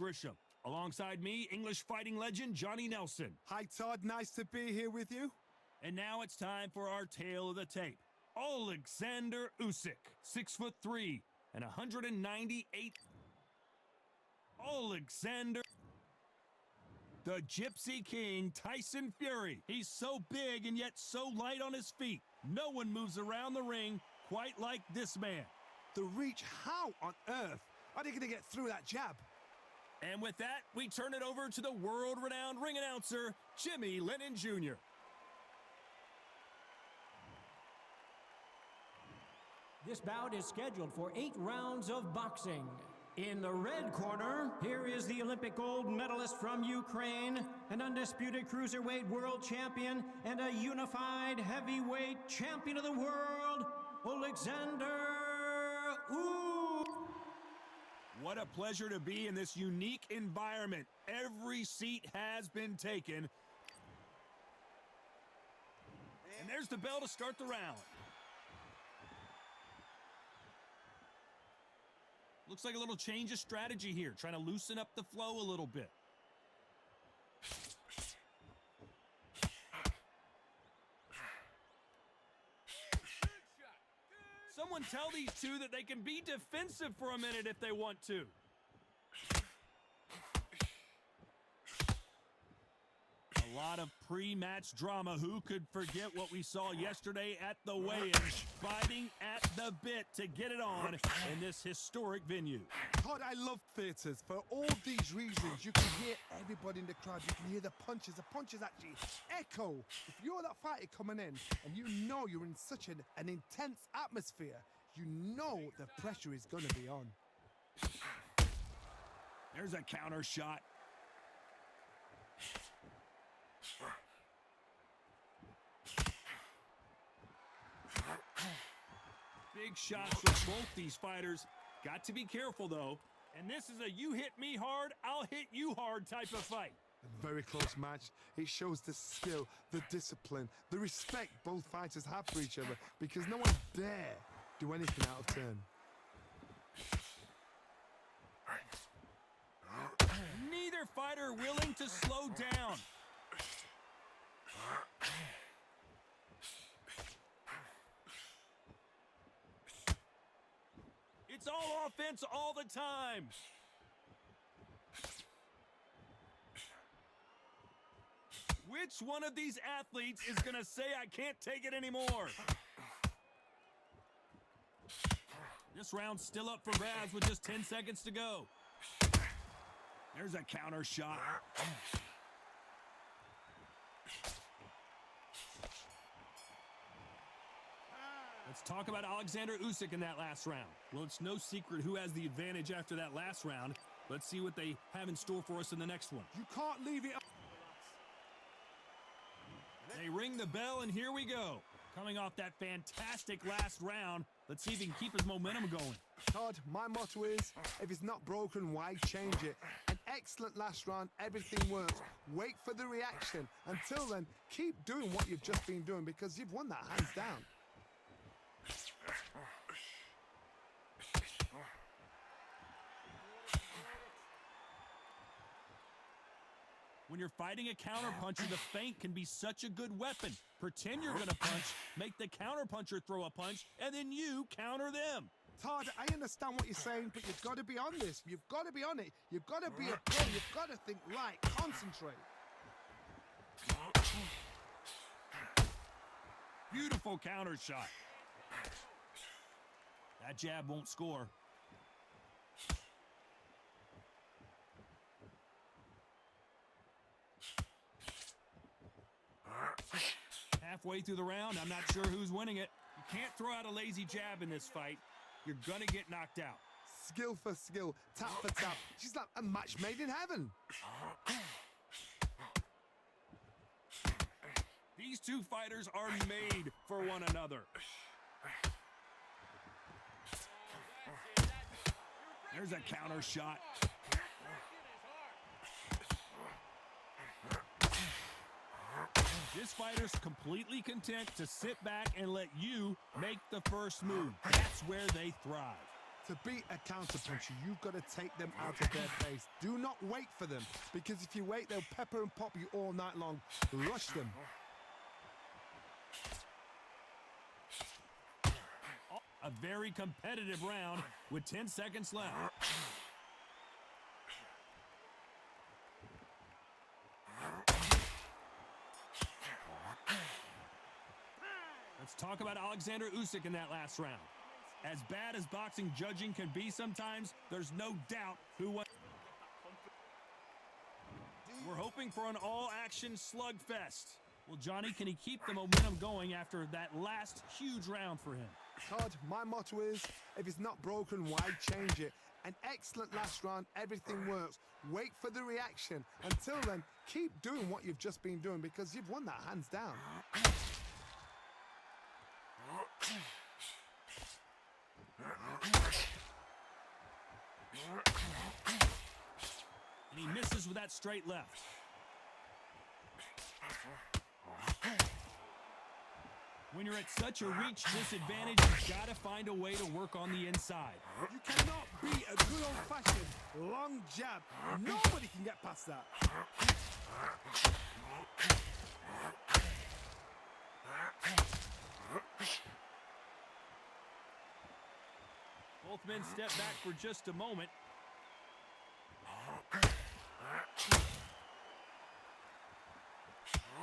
Grisham. Alongside me, English fighting legend Johnny Nelson. Hi, Todd. Nice to be here with you. And now it's time for our tale of the tape. Alexander Usyk, 6'3" and 198. Alexander, the Gypsy King, Tyson Fury. He's so big and yet so light on his feet. No one moves around the ring quite like this man. The reach, how on earth are they going to get through that jab? And with that, we turn it over to the world-renowned ring announcer, Jimmy Lennon Jr. This bout is scheduled for 8 rounds of boxing. In the red corner, here is the Olympic gold medalist from Ukraine, an undisputed cruiserweight world champion, and a unified heavyweight champion of the world, Alexander Usyk. What a pleasure to be in this unique environment. Every seat has been taken. And there's the bell to start the round. Looks like a little change of strategy here, trying to loosen up the flow a little bit. Someone tell these two that they can be defensive for a minute if they want to. A lot of pre-match drama. Who could forget what we saw yesterday at the weigh-in? Fighting at the bit to get it on in this historic venue. Todd, I love theatres. For all these reasons, you can hear everybody in the crowd. You can hear the punches. The punches actually echo. If you're that fighter coming in and you know you're in such an intense atmosphere, you know the pressure is going to be on. There's a counter shot. Big shots from both these fighters. Got to be careful, though. And this is a you hit me hard, I'll hit you hard type of fight. A very close match. It shows the skill, the discipline, the respect both fighters have for each other, because no one dare do anything out of turn. Neither fighter willing to slow down. It's all offense all the time. Which one of these athletes is going to say, I can't take it anymore? This round's still up for grabs with just 10 seconds to go. There's a counter shot. Let's talk about Alexander Usyk in that last round. Well, it's no secret who has the advantage after that last round. Let's see what they have in store for us in the next one. You can't leave it up. They ring the bell, and here we go. Coming off that fantastic last round, let's see if he can keep his momentum going. Todd, my motto is, if it's not broken, why change it? An excellent last round, everything works. Wait for the reaction. Until then, keep doing what you've just been doing, because you've won that hands down. When you're fighting a counterpuncher, the feint can be such a good weapon. Pretend you're going to punch, make the counterpuncher throw a punch, and then you counter them. Todd, I understand what you're saying, but you've got to be on this. You've got to be on it. You've got to be a pro. You've got to think right. Concentrate. Beautiful counter shot. That jab won't score. Halfway through the round, I'm not sure who's winning it. You can't throw out a lazy jab in this fight. You're gonna get knocked out. Skill for skill, tap for tap. She's like a match made in heaven. These two fighters are made for one another. There's a counter shot. This fighter's completely content to sit back and let you make the first move. That's where they thrive. To beat a counterpuncher, you've got to take them out of their pace. Do not wait for them, because if you wait, they'll pepper and pop you all night long. Rush them. A very competitive round with 10 seconds left. Let's talk about Alexander Usyk in that last round. As bad as boxing judging can be sometimes, there's no doubt who won. We're hoping for an all-action slugfest. Well, Johnny, can he keep the momentum going after that last huge round for him? Todd, my motto is, if it's not broken, why change it? An excellent last round, everything works. Wait for the reaction. Until then, keep doing what you've just been doing, because you've won that hands down. And he misses with that straight left. When you're at such a reach disadvantage, you've got to find a way to work on the inside. You cannot beat a good old-fashioned long jab. Nobody can get past that. Both men step back for just a moment.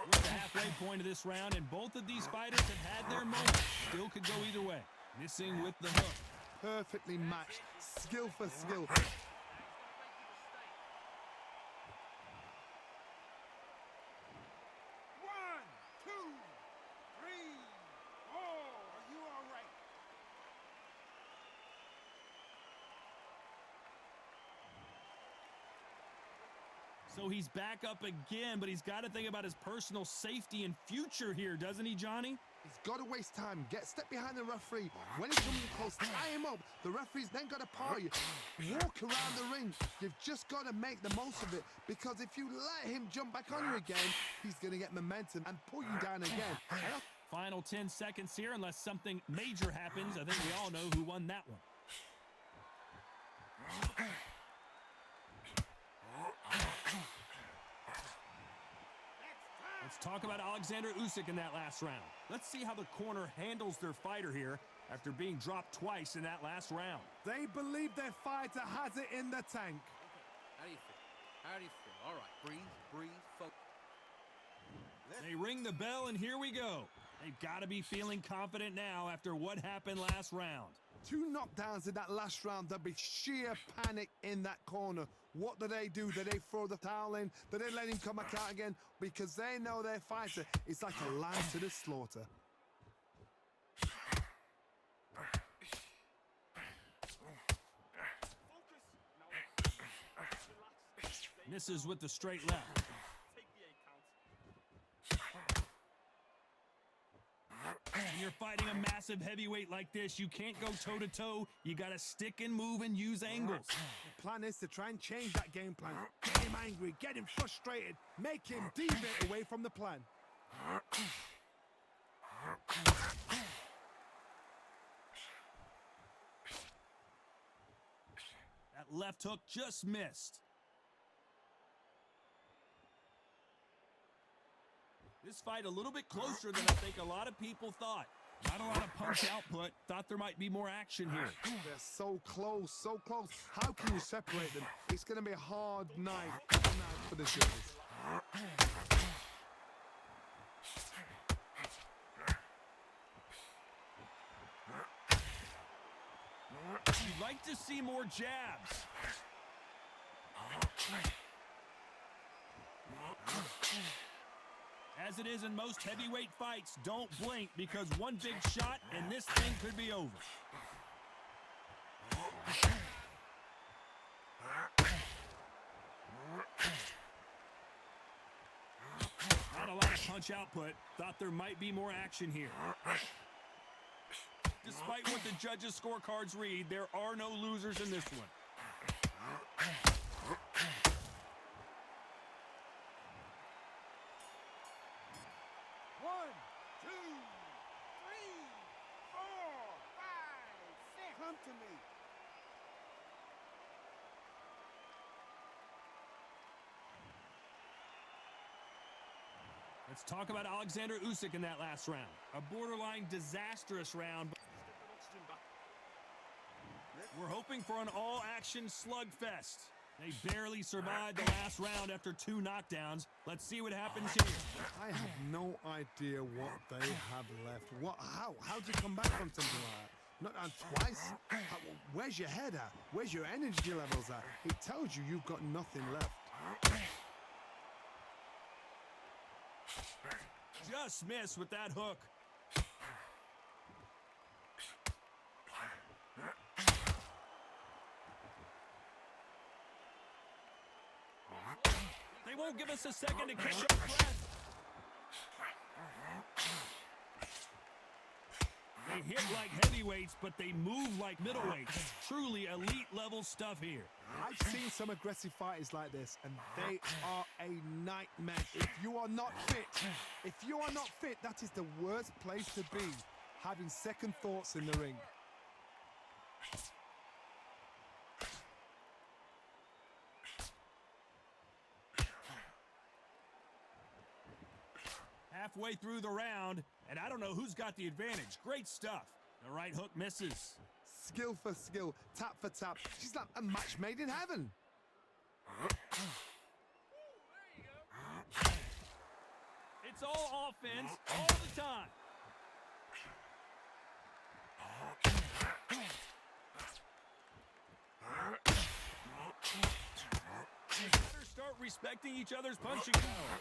We're at the halfway point of this round, and both of these fighters have had their moments. Still could go either way. Missing with the hook. Perfectly matched. Skill for skill. 1, 2, 3, 4. Are you all right? So he's back up again, but he's got to think about his personal safety and future here, doesn't he, Johnny? He's got to waste time. Step behind the referee. When he comes close, tie him up. The referee's then got to power you. Walk around the ring. You've just got to make the most of it, because if you let him jump back on you again, he's going to get momentum and pull you down again. Final 10 seconds here, unless something major happens. I think we all know who won that one. Let's talk about Alexander Usyk in that last round. Let's see how the corner handles their fighter here after being dropped twice in that last round. They believe their fighter has it in the tank. Okay. How do you feel? How do you feel? All right, breathe, focus. They ring the bell, and here we go. They've got to be feeling confident now after what happened last round. 2 knockdowns in that last round. There'll be sheer panic in that corner. What do? Do they throw the towel in? Do they let him come back out again? Because they know their fighter is like a lamb to the slaughter. Misses with the straight left. When you're fighting a massive heavyweight like this, you can't go toe-to-toe. You got to stick and move and use angles. The plan is to try and change that game plan. Get him angry, get him frustrated, make him deviate away from the plan. That left hook just missed. This fight a little bit closer than I think a lot of people thought. Not a lot of punch output. Thought there might be more action here. They're so close, so close. How can you separate them? It's going to be a hard night for the judges. You'd like to see more jabs. As it is in most heavyweight fights, don't blink, because one big shot and this thing could be over. Not a lot of punch output. Thought there might be more action here. Despite what the judges' scorecards read, there are no losers in this one. 1, 2, 3, 4, 5, 6. Come to me. Let's talk about Alexander Usyk in that last round. A borderline disastrous round. We're hoping for an all-action slugfest. They barely survived the last round after 2 knockdowns. Let's see what happens here. I have no idea what they have left. How do you come back from something like that? Not down twice? Where's your head at? Where's your energy levels at? It tells you you've got nothing left. Just missed with that hook. They won't give us a second to catch our breath. They hit like heavyweights, but they move like middleweights. Truly elite level stuff here. I've seen some aggressive fighters like this, and they are a nightmare. If you are not fit, that is the worst place to be, having second thoughts in the ring. Halfway through the round, and I don't know who's got the advantage. Great stuff. The right hook misses. Skill for skill, tap for tap. She's like a match made in heaven. It's all offense all the time. They better start respecting each other's punching power.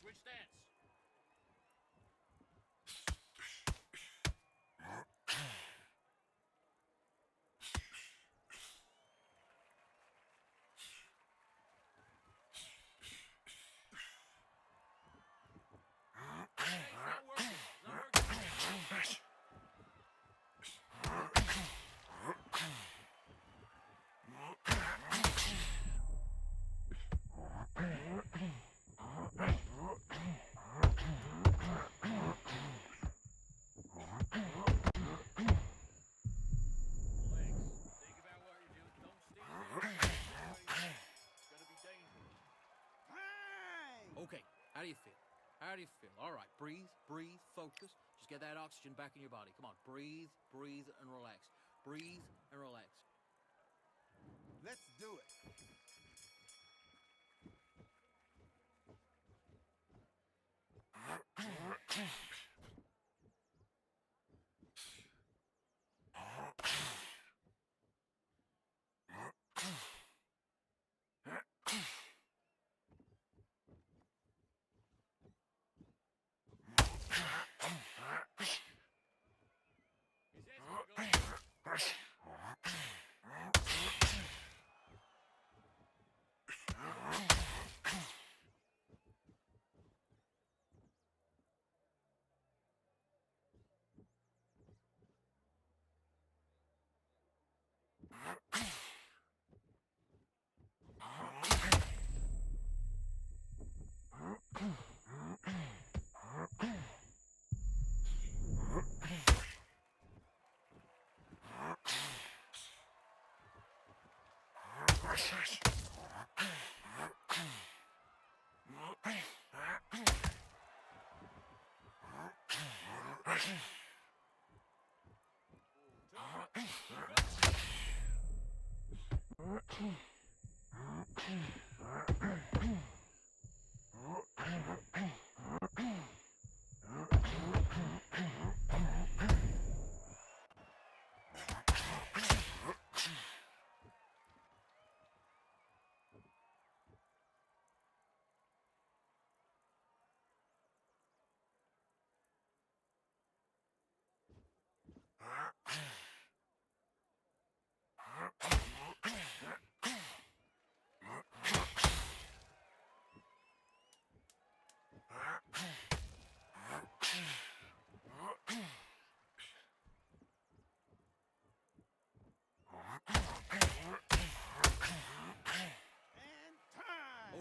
Switch stance. Okay, how do you feel? How do you feel? All right, breathe, breathe, focus. Just get that oxygen back in your body. Come on, breathe, breathe, and relax. Breathe and relax. Let's do it.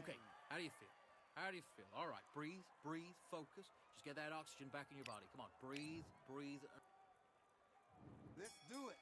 Okay, how do you feel? How do you feel? All right, breathe, breathe, focus. Just get that oxygen back in your body. Come on, breathe, breathe. Let's do it.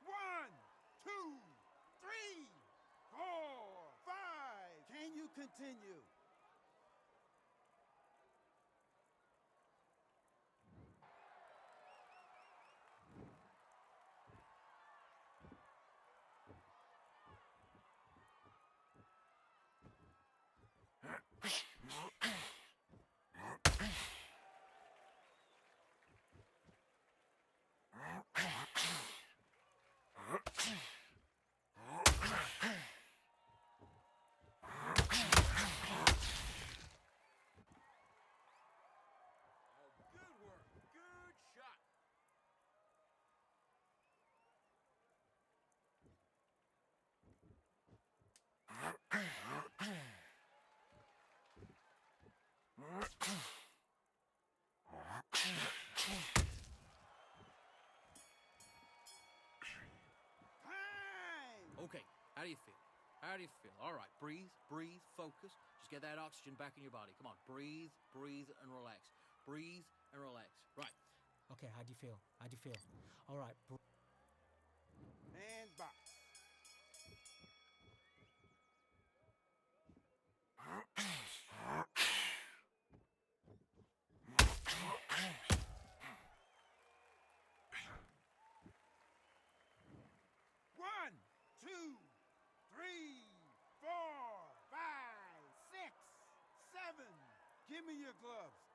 One, two, three, 4, 5. Can you continue? How do you feel? How do you feel? All right, breathe, breathe, focus. Just get that oxygen back in your body. Come on, breathe, breathe, and relax. Breathe and relax. Right. Okay, how do you feel? How do you feel? All right. And box. One, two, three, 4, 5, 6, 7. Give me your gloves.